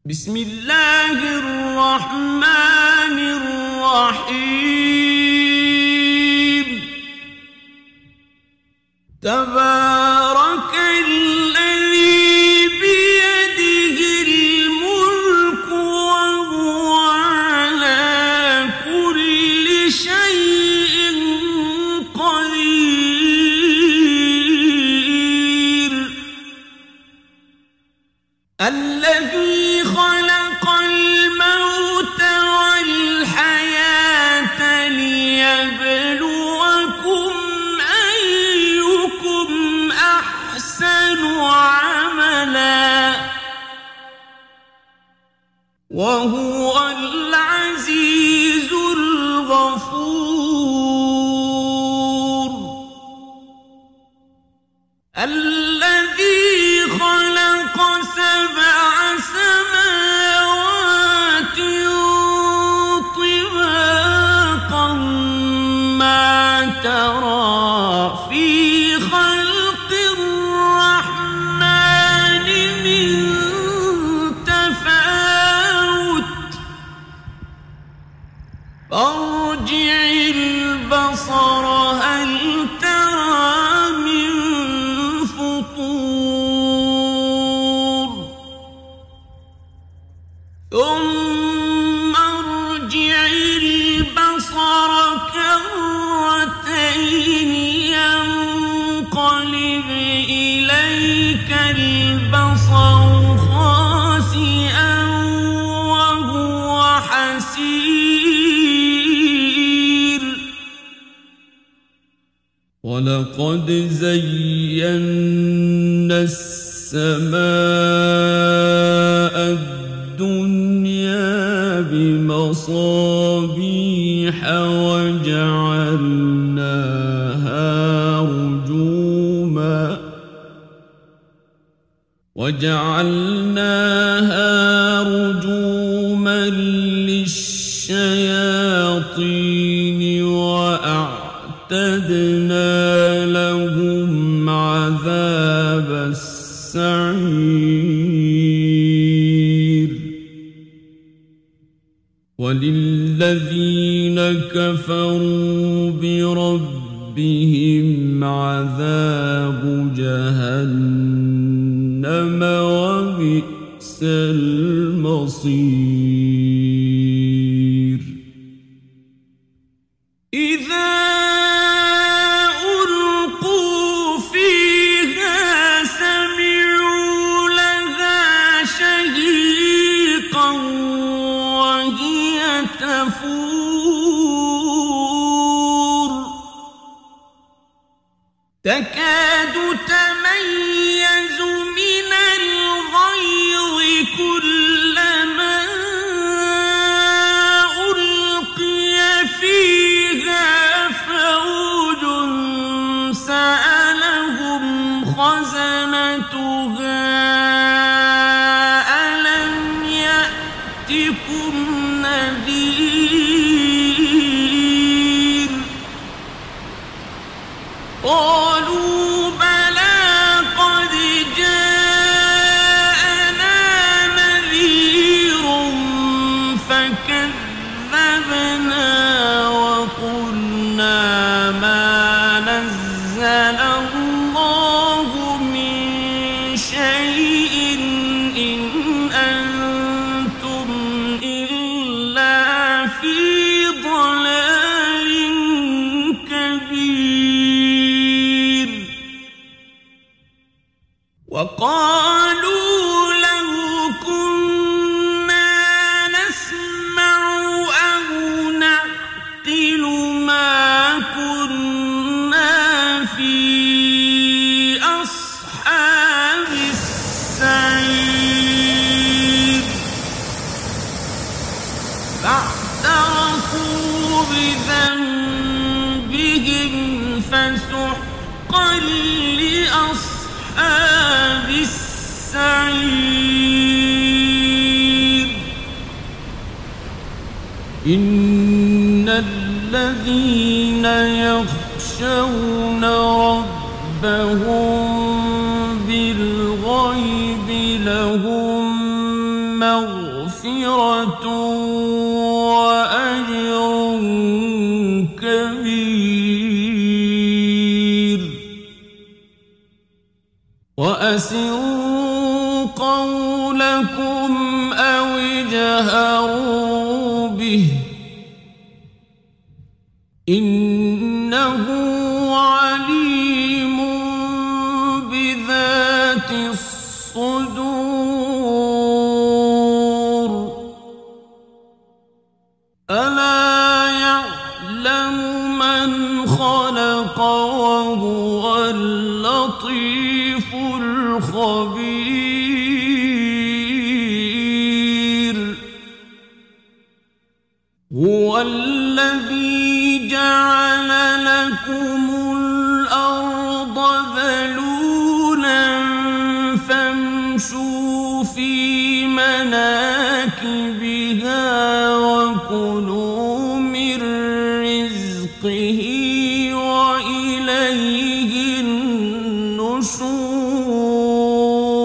بسم الله الرحمن الرحيم تبارك الذي بيده الملك وهو على كل شيء قدير الذي خلق الموت والحياة ليبلوكم أيكم أحسن عملا وهو العزيز الغفور الذي خلق سبع سماوات طباقا ما ترى في خلق الرحمن من تفاوت فارجع البصر هل ترى من فطور ثم ارجع البصر كرتين ينقلب إليك البصر خاسئا وهو حسير ولقد زينا السماء الدنيا بمصابيح وجعلناها رجوما للشياطين وأعتدنا لهم عذاب السعير وللذين كفروا بربهم عذاب جهنم وبئس المصير إذا ألقوا فيها سمعوا لها شهيقا وهي تفور تكاد تميز من الغيظ كلما ألقي فيها فوج سألهم خزنتها ألم يأتكم نذير قالوا بلى قد جاءنا نذير فكذبنا وقلنا ما نزل الله من شيء إن أنتم إلا في ضلال كبير وقالوا لو كنا نسمع أو نعقل ما كنا في أصحاب السعير فاعترفوا بذنبهم فسحقا لأصحاب السعير إن الذين يخشون ربهم بالغيب لهم مغفرة مغفرة وأجر كبير وأسروا قولكم أو اجهروا به إنه عليم بذات الصدور ألا يعلم من خلق وهو اللطيف الخبير هو الذي جعل لكم الأرض ذلولا فامشوا في مناكبها وكلوا من رزقه وإليه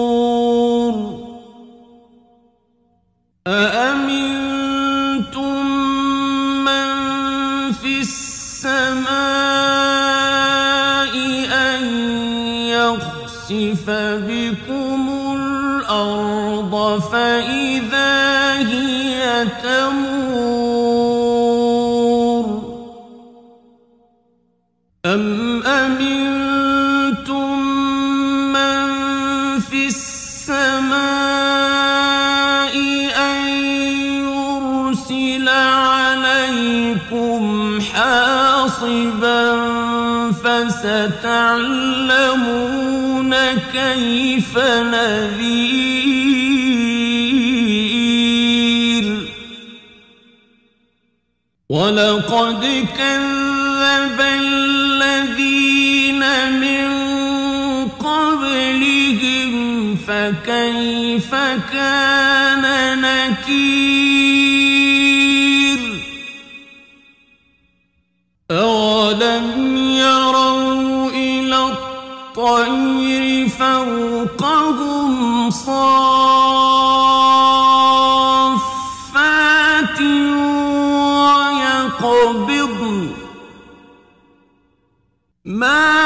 النشور أأمنتم من في السماء أن يخسف بكم الأرض فإذا هي تمور أم أمنتم من في السماء أن يرسل عليكم حاصبا فستعلمون كيف نذير ولقد كذب الذين من قبلهم فكيف كان نكير أولم يروا إلى الطير فوقهم صافات ويقبضن ما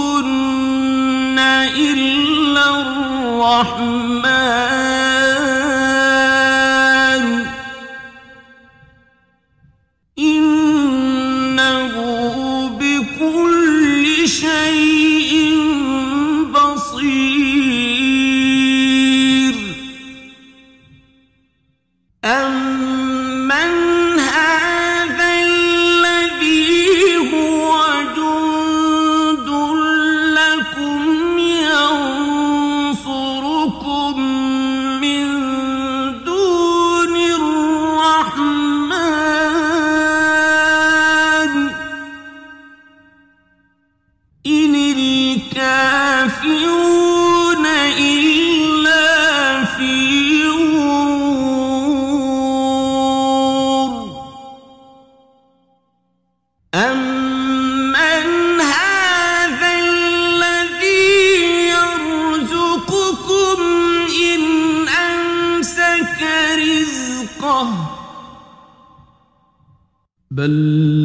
يمسكهن إلا الرحمن إنه بكل شيء بصير أمن هذا الذي هو جند لكم ينصركم من دون الرحمن إن الكافرون إلا في غرور أمن هذا الذي يرزقكم إن أمسك رزقه بل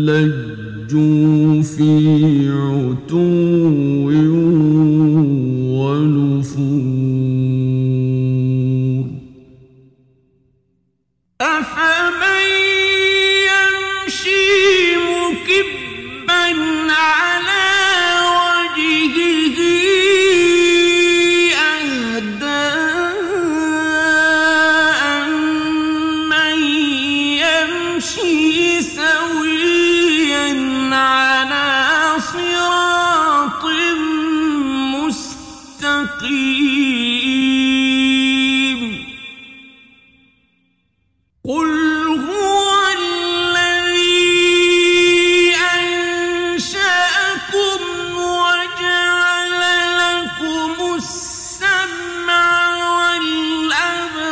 لجوا في عتو ونفور أفمن يمشي مكبا على وجهه أهدى أمن يمشي سويا على صراط مستقيم قل هو الذي أنشأكم وجعل لكم السمع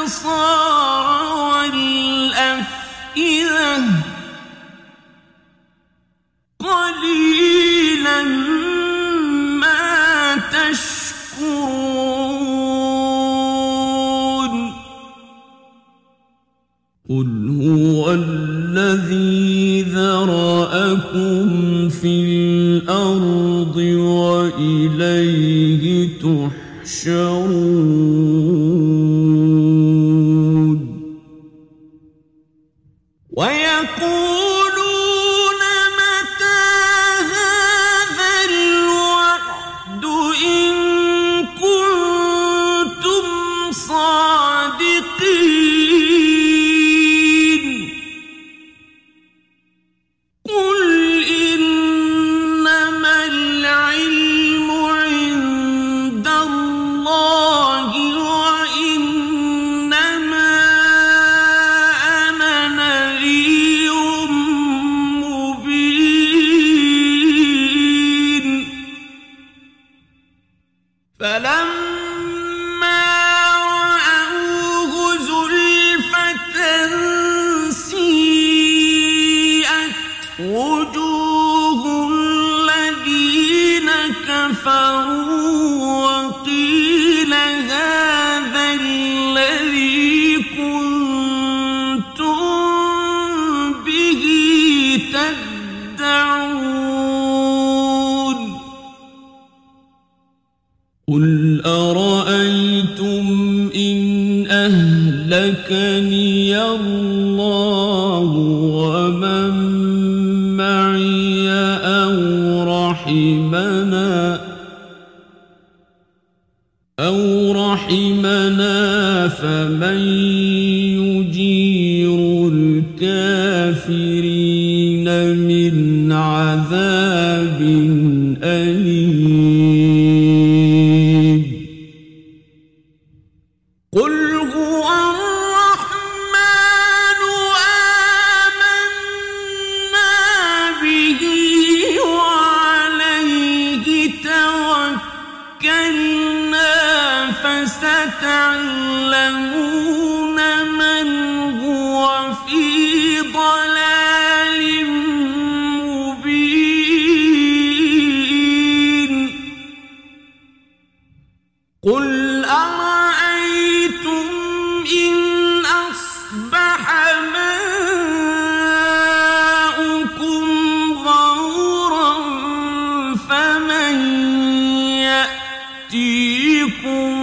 والأبصار والأفئدة قليلا ما تشكرون قل هو الذي ذرأكم في الأرض وإليه تحشرون ويقولون متى هذا الوعد إن كنتم صادقين قل إنما العلم عند الله وإنما أنا نذير مبين فلما رأوه زلفة سيئت وجوه الذين كفروا وقيل هذا الذي كنتم به تدعون قل أرأيتم إن أهلكني الله ومن معي أو رحمنا فمن يجير الكافرين من عذاب أليم قل هو الرحمن آمنا به وعليه توكلنا فستعلمون من هو في ضلال مبين قل أرأيتم إن أصبح ماؤكم غورا فمن يأتيكم